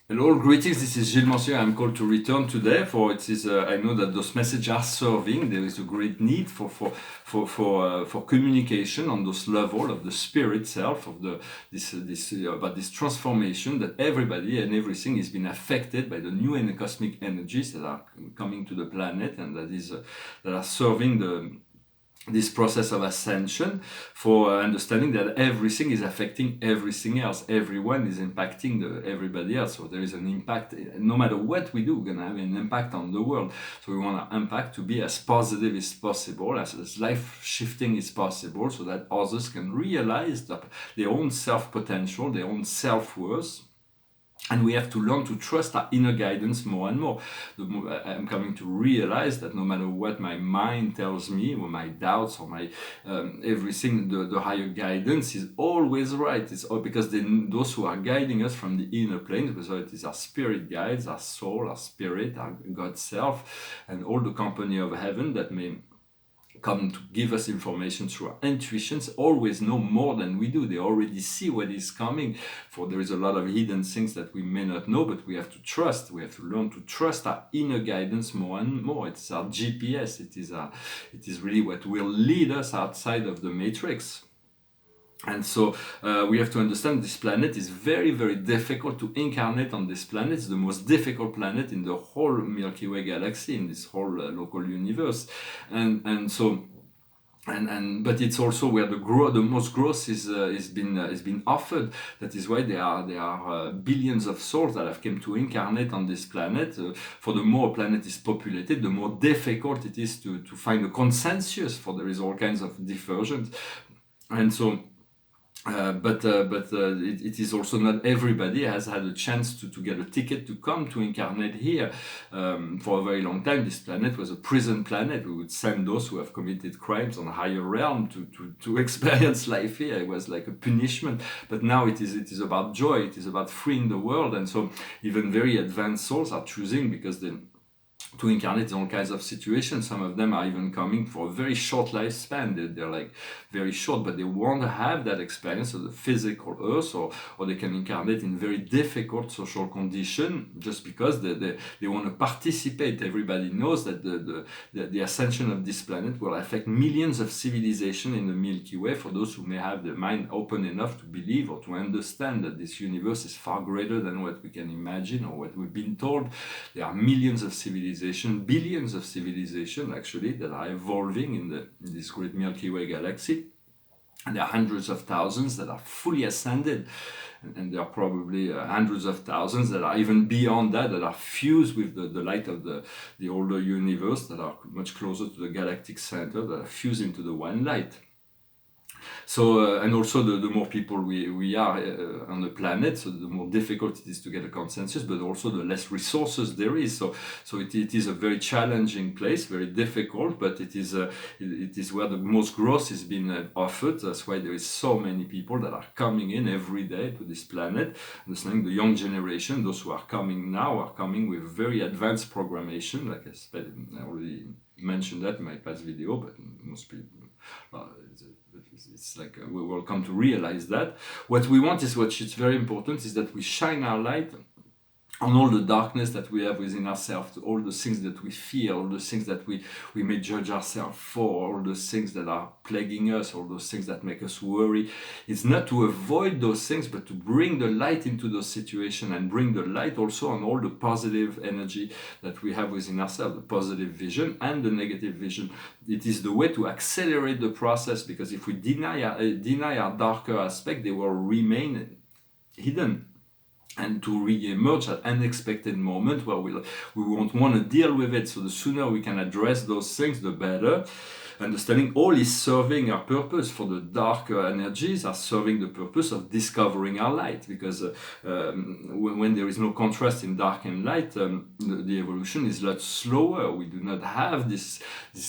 Hello, greetings. This is Gilles Monsieur. I'm called to return today. For it is, I know that those messages are serving. There is a great need for communication on those level of the spirit self of this about this transformation that everybody and everything is being affected by the new and cosmic energies that are coming to the planet and that are serving this process of ascension, for understanding that everything is affecting everything else. Everyone is impacting everybody else. So there is an impact. No matter what we do, we're going to have an impact on the world. So we want our impact to be as positive as possible, as life-shifting as possible, so that others can realize their own self-potential, their own self-worth. And we have to learn to trust our inner guidance more and more. The more I'm coming to realize that no matter what my mind tells me, or my doubts, or my everything, the higher guidance is always right. It's all because those who are guiding us from the inner plane, whether it is our spirit guides, our soul, our spirit, our God self, and all the company of heaven that may come to give us information through our intuitions, always know more than we do. They already see what is coming. For there is a lot of hidden things that we may not know, but we have to trust. We have to learn to trust our inner guidance more and more. It's our GPS. It is really what will lead us outside of the matrix. And so we have to understand this planet is very, very difficult to incarnate on this planet. It's the most difficult planet in the whole Milky Way galaxy, in this whole local universe. But it's also where the most growth is been offered. That is why there are billions of souls that have come to incarnate on this planet. For the more a planet is populated, the more difficult it is to find a consensus. For there is all kinds of diversions, and so. It is also not everybody has had a chance to get a ticket to come to incarnate here. For a very long time, this planet was a prison planet. We would send those who have committed crimes on a higher realm to experience life here. It was like a punishment. But now it is about joy. It is about freeing the world. And so even very advanced souls are choosing because to incarnate in all kinds of situations. Some of them are even coming for a very short lifespan. They're like very short, but they want to have that experience of the physical earth, or they can incarnate in very difficult social condition just because they want to participate. Everybody knows that the ascension of this planet will affect millions of civilizations in the Milky Way. For those who may have the mind open enough to believe or to understand that this universe is far greater than what we can imagine or what we've been told, there are millions of civilizations, billions of civilizations actually, that are evolving in this great Milky Way galaxy. And there are hundreds of thousands that are fully ascended, and there are probably hundreds of thousands that are even beyond that are fused with the light of the older universe, that are much closer to the galactic center, that are fused into the one light. So, and also the more people we are on the planet, so the more difficult it is to get a consensus, but also the less resources there is. So it is a very challenging place, very difficult, but it is where the most growth is being offered. That's why there is so many people that are coming in every day to this planet. Understanding the young generation, those who are coming now, are coming with very advanced programmation, like I already mentioned that in my past video, but most people, it's like we will come to realize that. What we want is, what is very important, is that we shine our light on all the darkness that we have within ourselves, all the things that we fear, all the things that we may judge ourselves for, all the things that are plaguing us, all those things that make us worry. It's not to avoid those things, but to bring the light into those situations, and bring the light also on all the positive energy that we have within ourselves, the positive vision and the negative vision. It is the way to accelerate the process, because if we deny our darker aspect, they will remain hidden, and to re-emerge at unexpected moment where we won't want to deal with it. So the sooner we can address those things, the better. Understanding all is serving our purpose. For the darker energies are serving the purpose of discovering our light, because when there is no contrast in dark and light, the evolution is a lot slower. We do not have this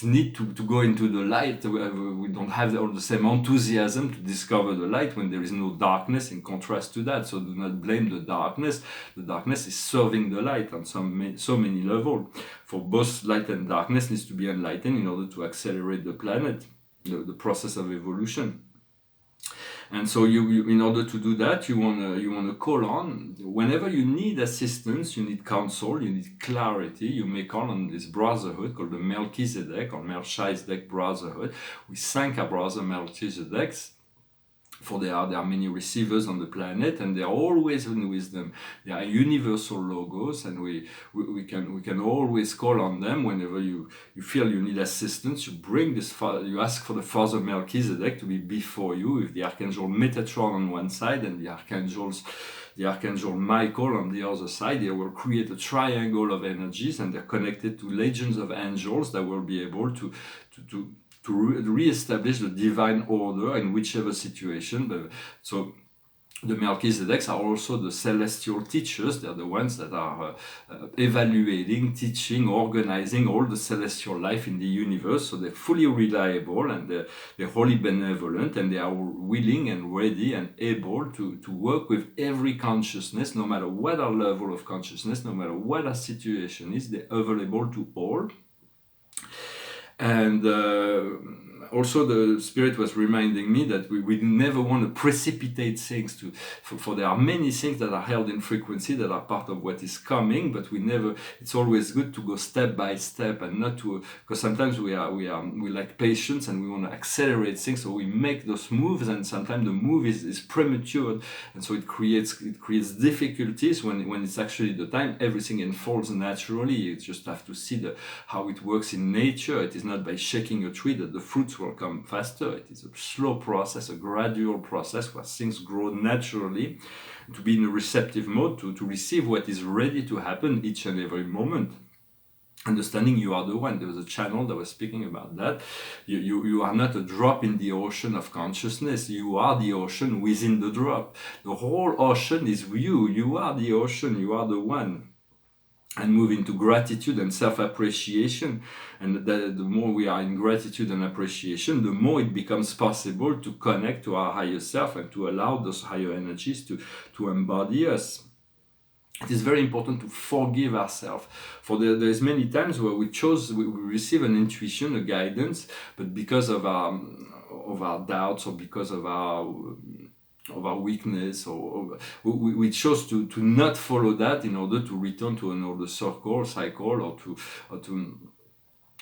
need to go into the light. We don't have all the same enthusiasm to discover the light when there is no darkness in contrast to that. So do not blame the darkness. The darkness is serving the light on so many levels. For both light and darkness needs to be enlightened in order to accelerate the planet, the process of evolution. And so you in order to do that, you wanna call on whenever you need assistance, you need counsel, you need clarity. You may call on this brotherhood called the Melchizedek or Melchizedek Brotherhood. We thank our brother Melchizedek, for there are many receivers on the planet, and they are always in wisdom. They are universal logos, and we can always call on them whenever you feel you need assistance. You ask for the Father Melchizedek to be before you, with the Archangel Metatron on one side and the Archangel Michael on the other side. They will create a triangle of energies, and they're connected to legions of angels that will be able to re-establish the divine order in whichever situation. So the Melchizedeks are also the celestial teachers. They're the ones that are evaluating, teaching, organizing all the celestial life in the universe. So they're fully reliable, and they're wholly benevolent, and they are willing and ready and able to work with every consciousness, no matter what our level of consciousness, no matter what our situation is. They're available to all. And also the Spirit was reminding me that we never want to precipitate things for there are many things that are held in frequency that are part of what is coming, but it's always good to go step by step, and not to, because sometimes we like patience and we want to accelerate things, so we make those moves, and sometimes the move is premature, and so it creates difficulties when it's actually the time. Everything unfolds naturally. You just have to see how it works in nature. It is not by shaking a tree that the fruits will come faster. It is a slow process, a gradual process where things grow naturally, to be in a receptive mode to receive what is ready to happen each and every moment. Understanding you are the one. There was a channel that was speaking about that. You are not a drop in the ocean of consciousness. You are the ocean within the drop. The whole ocean is you. You are the ocean. You are the one. And move into gratitude and self-appreciation. And the more we are in gratitude and appreciation, the more it becomes possible to connect to our higher self and to allow those higher energies to embody us. It is very important to forgive ourselves. For there is many times where we receive an intuition, a guidance, but because of our doubts, or because of our weakness, or we chose to not follow that in order to return to an older cycle,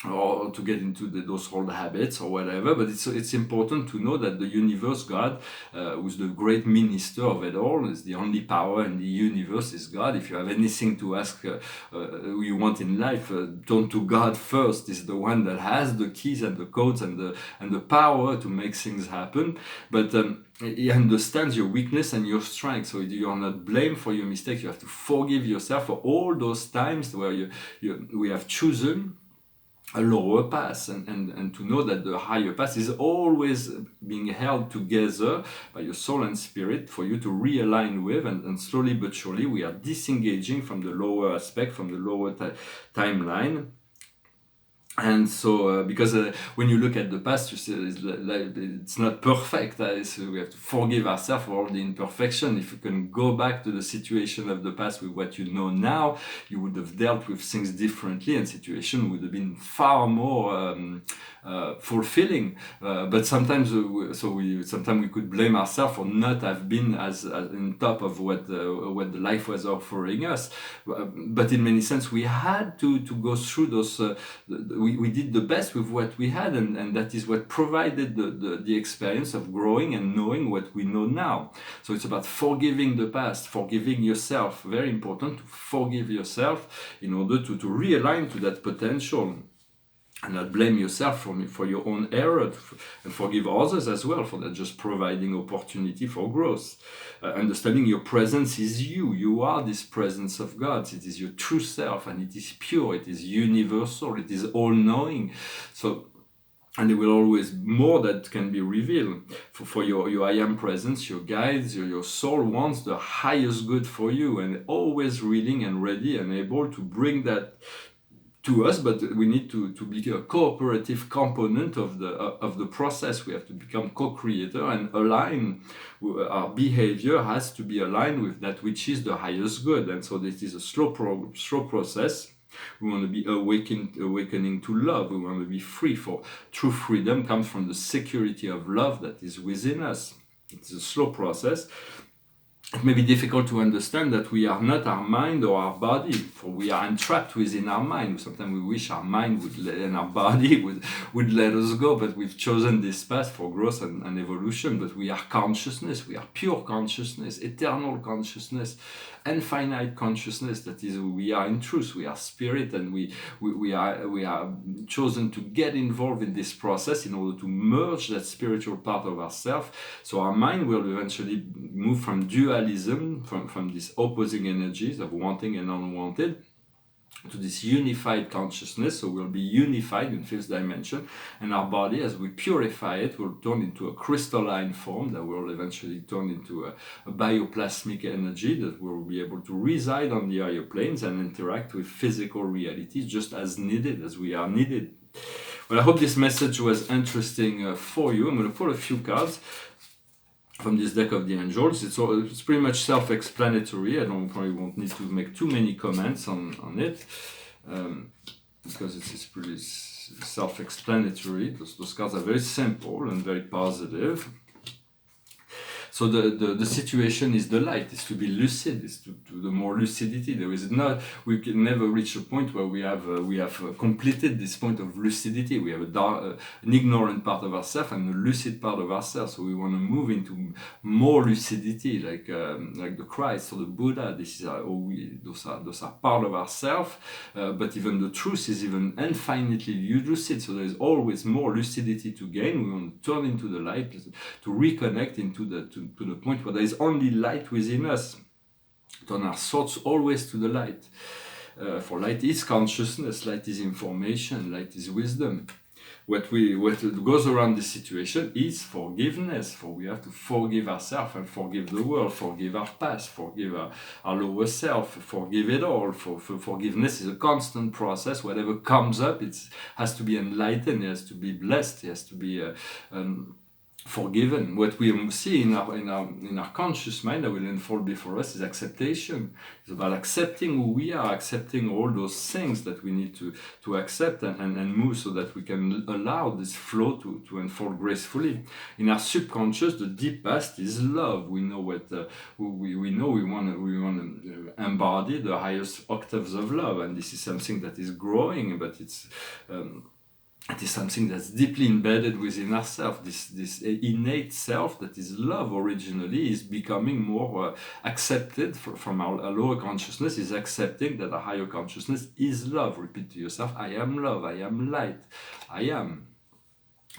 or to get into those old habits or whatever. But it's important to know that the universe, God, who's the great minister of it all, is the only power in the universe, is God. If you have anything to ask you want in life, turn to God first. Is the one that has the keys and the codes and the power to make things happen. But he understands your weakness and your strength, so you are not blamed for your mistakes. You have to forgive yourself for all those times where we have chosen a lower path, and to know that the higher path is always being held together by your soul and spirit for you to realign with, and slowly but surely we are disengaging from the lower aspect, from the lower timeline. And so, because when you look at the past, you see it's not perfect. So we have to forgive ourselves for all the imperfection. If you can go back to the situation of the past with what you know now, you would have dealt with things differently, and situation would have been far more fulfilling. But sometimes, sometimes we could blame ourselves for not have been as in top of what the life was offering us. But in many sense, we had to go through those. We did the best with what we had, and that is what provided the experience of growing and knowing what we know now. So it's about forgiving the past, forgiving yourself. Very important to forgive yourself in order to realign to that potential, and not blame yourself for your own error, and forgive others as well for that, just providing opportunity for growth. Understanding your presence is you are this presence of God. It is your true self, and it is pure, it is universal, it is all-knowing. So, and there will always more that can be revealed. For your I am presence, your guides, your soul wants the highest good for you, and always willing and ready and able to bring that to us. But we need to be a cooperative component of the process. We have to become co-creator and align. Our behavior has to be aligned with that which is the highest good. And so this is a slow process. We want to be awakening to love. We want to be free. For true freedom comes from the security of love that is within us. It's a slow process. It may be difficult to understand that we are not our mind or our body, for we are entrapped within our mind. Sometimes we wish our mind and our body would let us go, but we've chosen this path for growth and evolution. But we are consciousness, we are pure consciousness, eternal consciousness, infinite consciousness. That is who we are in truth. We are spirit, and we are chosen to get involved in this process in order to merge that spiritual part of ourselves. So our mind will eventually move from dualism, from these opposing energies of wanting and unwanted, to this unified consciousness. So we'll be unified in fifth dimension, and our body, as we purify it, will turn into a crystalline form that will eventually turn into a bioplasmic energy that will be able to reside on the higher planes and interact with physical realities just as needed, as we are needed. Well, I hope this message was interesting for you. I'm going to pull a few cards from this deck of the angels. It's pretty much self-explanatory. I probably won't need to make too many comments on it, because it's pretty self-explanatory. Those cards are very simple and very positive. So the situation is the light, is to be lucid, is to the more lucidity. There is not, we can never reach a point where we have completed this point of lucidity. We have an ignorant part of ourselves and a lucid part of ourselves. So we want to move into more lucidity, like the Christ or the Buddha. Those are part of ourselves. But even the truth is even infinitely lucid. So there is always more lucidity to gain. We want to turn into the light, to reconnect into to the point where there is only light within us. Turn our thoughts always to the light. For light is consciousness, light is information, light is wisdom. What goes around this situation is forgiveness, for we have to forgive ourselves and forgive the world, forgive our past, forgive our lower self, forgive it all. Forgiveness is a constant process. Whatever comes up, it has to be enlightened, it has to be blessed, it has to be forgiven. What we see in our conscious mind that will unfold before us is acceptation. It's about accepting who we are, accepting all those things that we need to accept and move, so that we can allow this flow to unfold gracefully. In our subconscious, the deep past is love. We know what we know. We want to embody the highest octaves of love, and this is something that is growing, but it is something that's deeply embedded within ourselves. This innate self that is love originally is becoming more accepted from our lower consciousness, is accepting that a higher consciousness is love. Repeat to yourself, I am love, I am light, I am.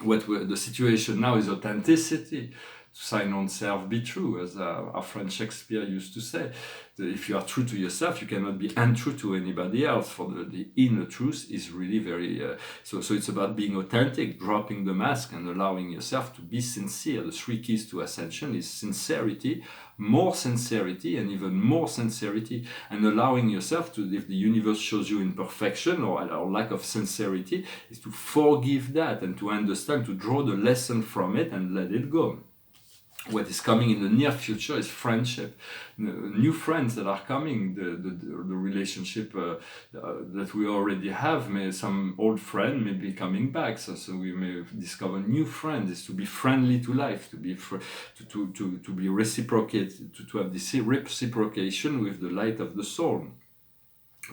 The situation now is authenticity. To sign on self, be true, as our friend Shakespeare used to say. If you are true to yourself, you cannot be untrue to anybody else. For the inner truth is really very so it's about being authentic, dropping the mask and allowing yourself to be sincere. The three keys to ascension is sincerity, more sincerity, and even more sincerity, and allowing yourself to, if the universe shows you imperfection or lack of sincerity, is to forgive that and to understand, to draw the lesson from it and let it go. What is coming in the near future is friendship, new friends that are coming, the relationship that we already have. Some old friend may be coming back, so we may discover new friends. Is to be friendly to life, to be reciprocated, to have this reciprocation with the light of the soul,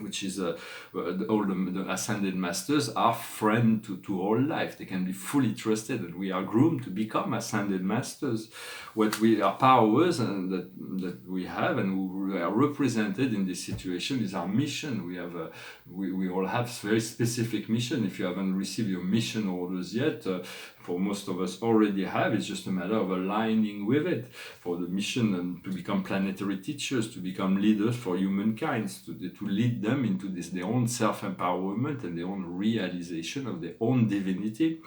which is all the ascended masters are friend to all life. They can be fully trusted, and we are groomed to become ascended masters. What we are powers and that we have and we are represented in this situation is our mission. We all have very specific mission. If you haven't received your mission orders yet, for most of us already have. It's just a matter of aligning with it. For the mission to become planetary teachers, to become leaders for humankind, to lead them into their own self-empowerment and their own realization of their own divinity.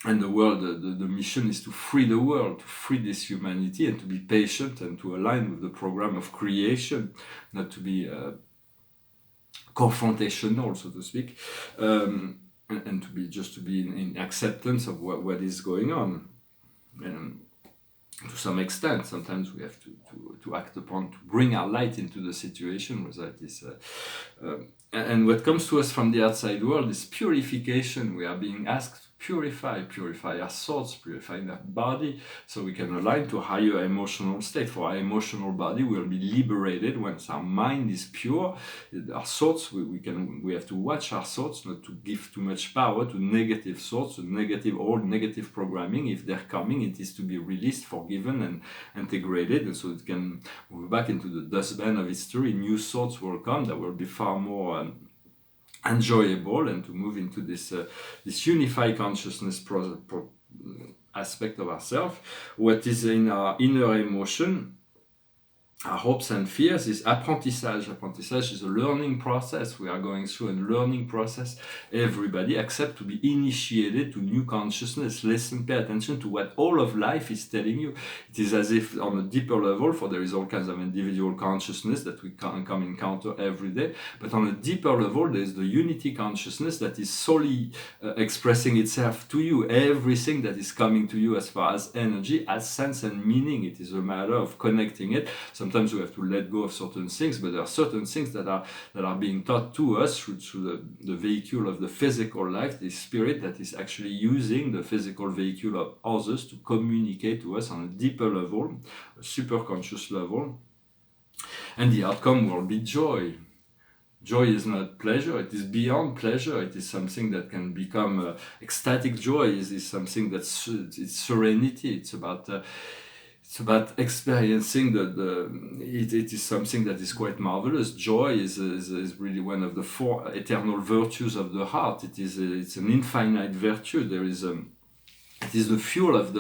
And the world, the mission is to free the world, to free this humanity, and to be patient and to align with the program of creation, not to be confrontational, so to speak. And to be in acceptance of what is going on. And to some extent, sometimes we have to act upon, to bring our light into the situation. And what comes to us from the outside world is purification. We are being asked to purify our thoughts, purify our body, so we can align to a higher emotional state. For our emotional body will be liberated once our mind is pure. Our thoughts, we have to watch our thoughts, not to give too much power to negative thoughts, to old negative programming. If they're coming, it is to be released, forgiven, and integrated, and so it can move back into the dustbin of history. New thoughts will come that will be far more enjoyable, and to move into this unified consciousness aspect of ourselves. What is in our inner emotion, our hopes and fears, is apprentissage. Apprentissage is a learning process. We are going through a learning process, everybody, except to be initiated to new consciousness. Listen, pay attention to what all of life is telling you. It is as if on a deeper level, for there is all kinds of individual consciousness that we can encounter every day, but on a deeper level, there is the unity consciousness that is solely expressing itself to you. Everything that is coming to you as far as energy has sense and meaning. It is a matter of connecting it. Sometimes we have to let go of certain things, but there are certain things that are being taught to us through the vehicle of the physical life, the spirit that is actually using the physical vehicle of others to communicate to us on a deeper level, a super conscious level. And the outcome will be joy. Joy is not pleasure, it is beyond pleasure. It is something that can become ecstatic joy. It is something that's it's serenity. It's about experiencing it is something that is quite marvelous. Joy is really one of the four eternal virtues of the heart. It's an infinite virtue. It is the fuel of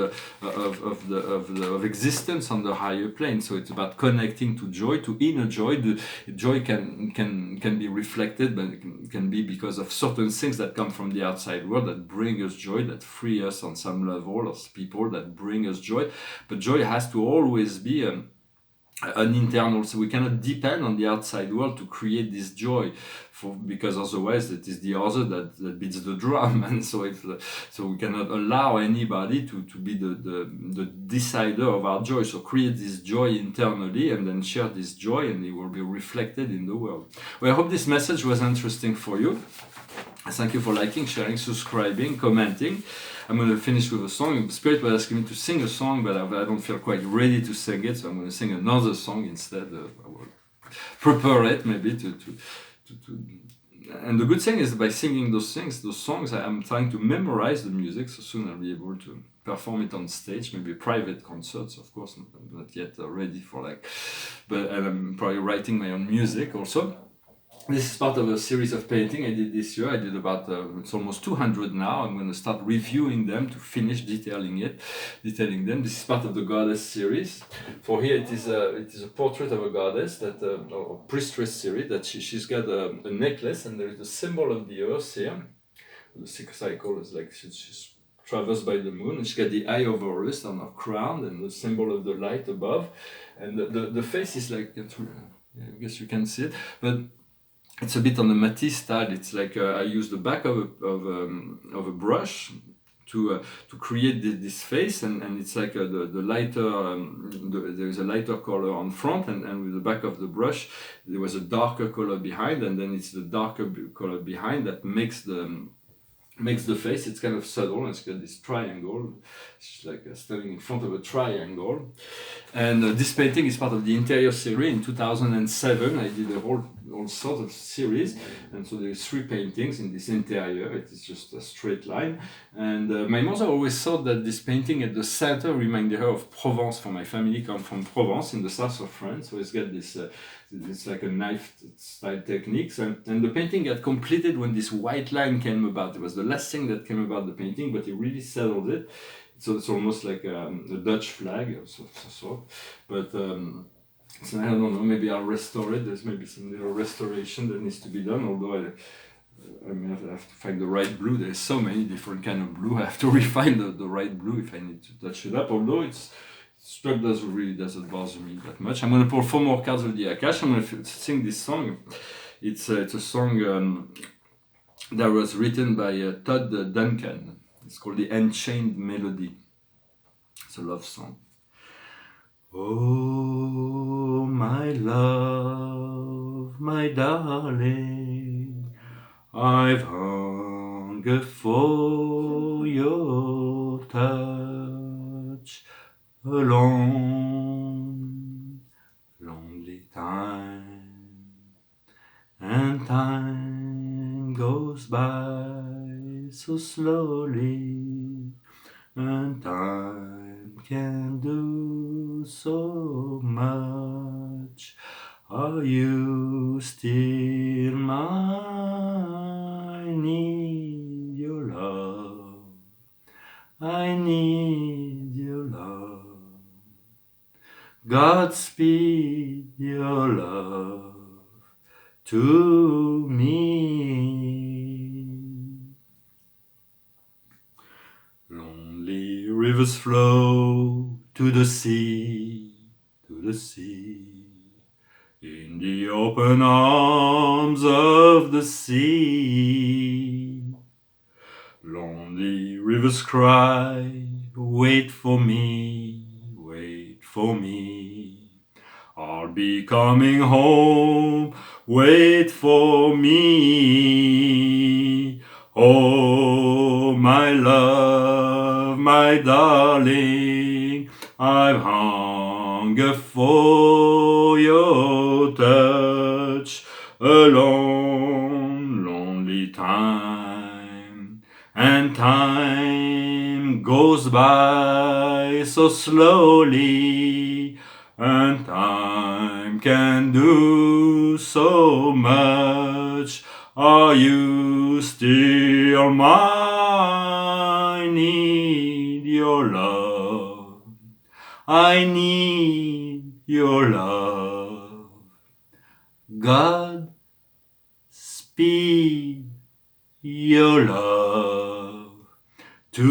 existence on the higher plane. So it's about connecting to joy, to inner joy. The joy can be reflected, but it can be because of certain things that come from the outside world that bring us joy, that free us on some level, as people that bring us joy. But joy has to always be an internal, so we cannot depend on the outside world to create this joy, because otherwise it is the other that beats the drum, and so we cannot allow anybody to be the decider of our joy. So create this joy internally and then share this joy, and it will be reflected in the world. Well, I hope this message was interesting for you. Thank you for liking, sharing, subscribing, commenting. I'm going to finish with a song. Spirit was asking me to sing a song, but I don't feel quite ready to sing it, so I'm going to sing another song instead. I will prepare it maybe to. And the good thing is, by singing those songs, I'm trying to memorize the music, so soon I'll be able to perform it on stage, maybe private concerts, of course. I'm not yet ready for and I'm probably writing my own music also. This is part of a series of painting I did this year. I did about, it's almost 200 now. I'm going to start reviewing them to finish detailing them. This is part of the Goddess series. For here, it is a portrait of a goddess, or priestess series, that she's got a necklace, and there is the symbol of the earth here. The sixth cycle is like she's traversed by the moon, and she's got the eye of Horus on her crown, and the symbol of the light above. And the face is like, I guess you can see it, but it's a bit on the Matisse style. It's like I use the back of a brush to create this face, and it's like the lighter. There is a lighter color on front, and with the back of the brush, there was a darker color behind, and then it's the darker color behind that makes the face. It's kind of subtle, and it's got this triangle. It's like standing in front of a triangle. And this painting is part of the interior series. In 2007, I did a whole sort of series, and so there's 3 paintings in this interior. It is just a straight line. And my mother always thought that this painting at the center reminded her of Provence, for my family come from Provence in the south of France. So it's got this it's like a knife style techniques, and the painting got completed when this white line came about. It was the last thing that came about the painting, but he really settled it. So it's almost like a Dutch flag, but so I don't know, maybe I'll restore it. There's maybe some little restoration that needs to be done, although I may have to find the right blue. There's so many different kind of blue. I have to refine the right blue if I need to touch it up, although Strap doesn't bother me that much. I'm going to pull 4 more cards of the Akash. I'm going to sing this song. It's a song that was written by Todd Duncan. It's called The Unchained Melody. It's a love song. Oh, my love, my darling, I've hung hunger for your touch alone. Lonely time, and time goes by so slowly, and time can do so much. Are you still mine? I need your love. I need your love. Godspeed your love to me. Lonely rivers flow to the sea, to the sea. In the open arms of the sea. Lonely rivers cry, wait for me, wait for me. I'll be coming home, wait for me. Oh, my love, my darling, I've hunger for your touch. A long, lonely time, and time goes by so slowly, and time can do so much. Are you still mine? I need your love. I need your love. God speed your love to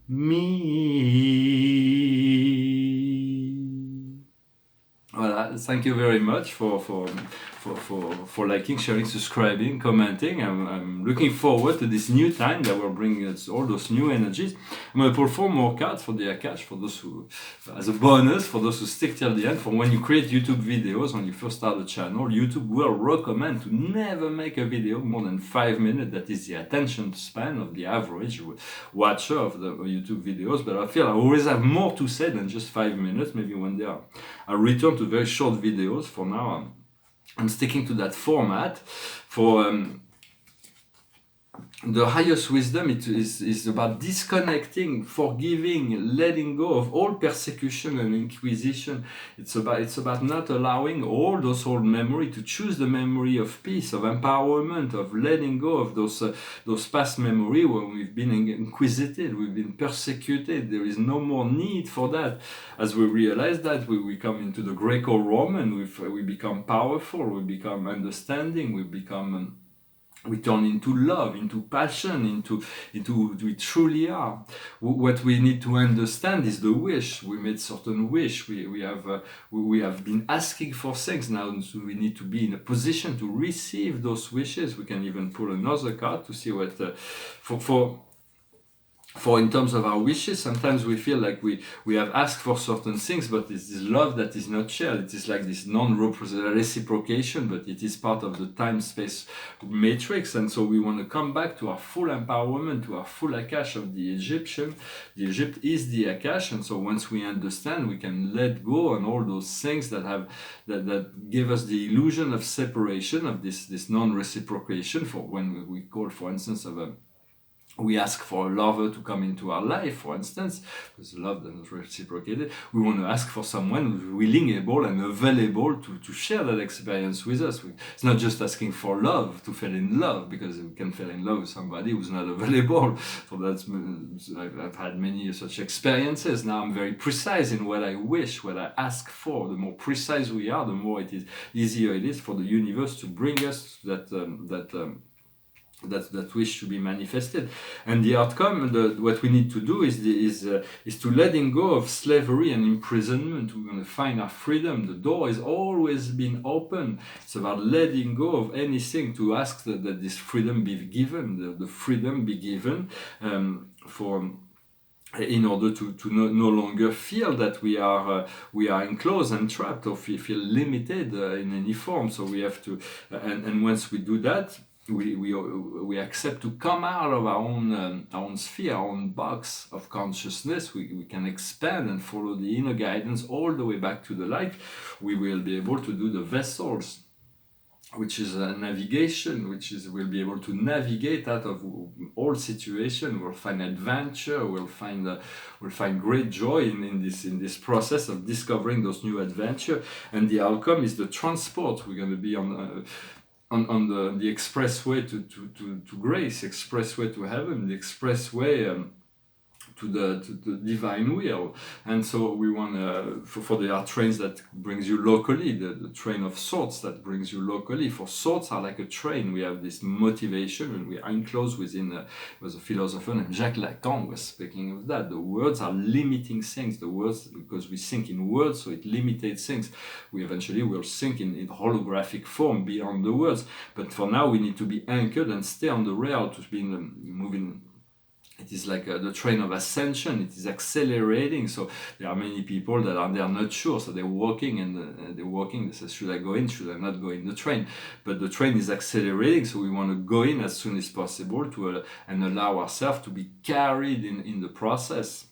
me. Voilà, thank you very much for liking, sharing, subscribing, commenting. I'm looking forward to this new time that will bring us all those new energies. I'm going to pull 4 more cards for the Akash, for those who, as a bonus, for those who stick till the end. For when you create YouTube videos, when you first start the channel, YouTube will recommend to never make a video more than 5 minutes. That is the attention span of the average watcher of the YouTube videos. But I feel I always have more to say than just 5 minutes. Maybe one day I'll return to very short videos. For now, I'm sticking to that format. For the highest wisdom, it is about disconnecting, forgiving, letting go of all persecution and inquisition. It's about not allowing all those old memory to choose the memory of peace, of empowerment, of letting go of those past memory when we've been inquisited, we've been persecuted. There is no more need for that. As we realize that, we come into the Greco-Roman. We become powerful, we become understanding, we become we turn into love, into passion, into we truly are. What we need to understand is the wish. We made certain wish. We have been asking for things now, so we need to be in a position to receive those wishes. We can even pull another card to see what for in terms of our wishes. Sometimes we feel like we have asked for certain things, but it's this love that is not shared. It is like this non-reciprocation, but it is part of the time-space matrix. And so we want to come back to our full empowerment, to our full Akash of the Egyptian. The Egypt is the Akash, and so once we understand, we can let go on all those things that give us the illusion of separation, of this non-reciprocation. For when we call, for instance, we ask for a lover to come into our life, for instance, because love that is reciprocated. We want to ask for someone who's willing, able, and available to share that experience with us. It's not just asking for love, to fall in love, because we can fall in love with somebody who's not available. So I've had many such experiences. Now I'm very precise in what I wish, what I ask for. The more precise we are, the more easier it is for the universe to bring us that wish to be manifested. And the outcome, what we need to do is to letting go of slavery and imprisonment. We're going to find our freedom. The door has always been open. It's about letting go of anything, to ask that this freedom be given, the freedom be given in order to no longer feel that we are enclosed and trapped, or feel limited in any form. So we have to, and once we do that, we accept to come out of our own sphere, our own box of consciousness, we can expand and follow the inner guidance all the way back to the light. We will be able to do the vessels, which is a navigation, which is we'll be able to navigate out of all situation. We'll find adventure. We'll find great joy in this process of discovering those new adventure. And the outcome is the transport. We're going to be on the expressway to grace, expressway to heaven, the expressway to the divine will. And so we want for there are trains that brings you locally, the train of thoughts that brings you locally. For thoughts are like a train. We have this motivation and we are enclosed within was a philosopher named Jacques Lacan was speaking of that. The words are limiting things. The words, because we think in words, so it limits things. We eventually will think in holographic form beyond the words. But for now we need to be anchored and stay on the rail to be moving. It is like the train of ascension. It is accelerating. So there are many people that they are not sure. So they're walking and they're walking. They say, should I go in? Should I not go in the train? But the train is accelerating. So we want to go in as soon as possible and allow ourselves to be carried in the process.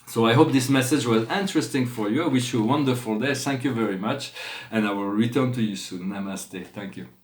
So I hope this message was interesting for you. I wish you a wonderful day. Thank you very much. And I will return to you soon. Namaste. Thank you.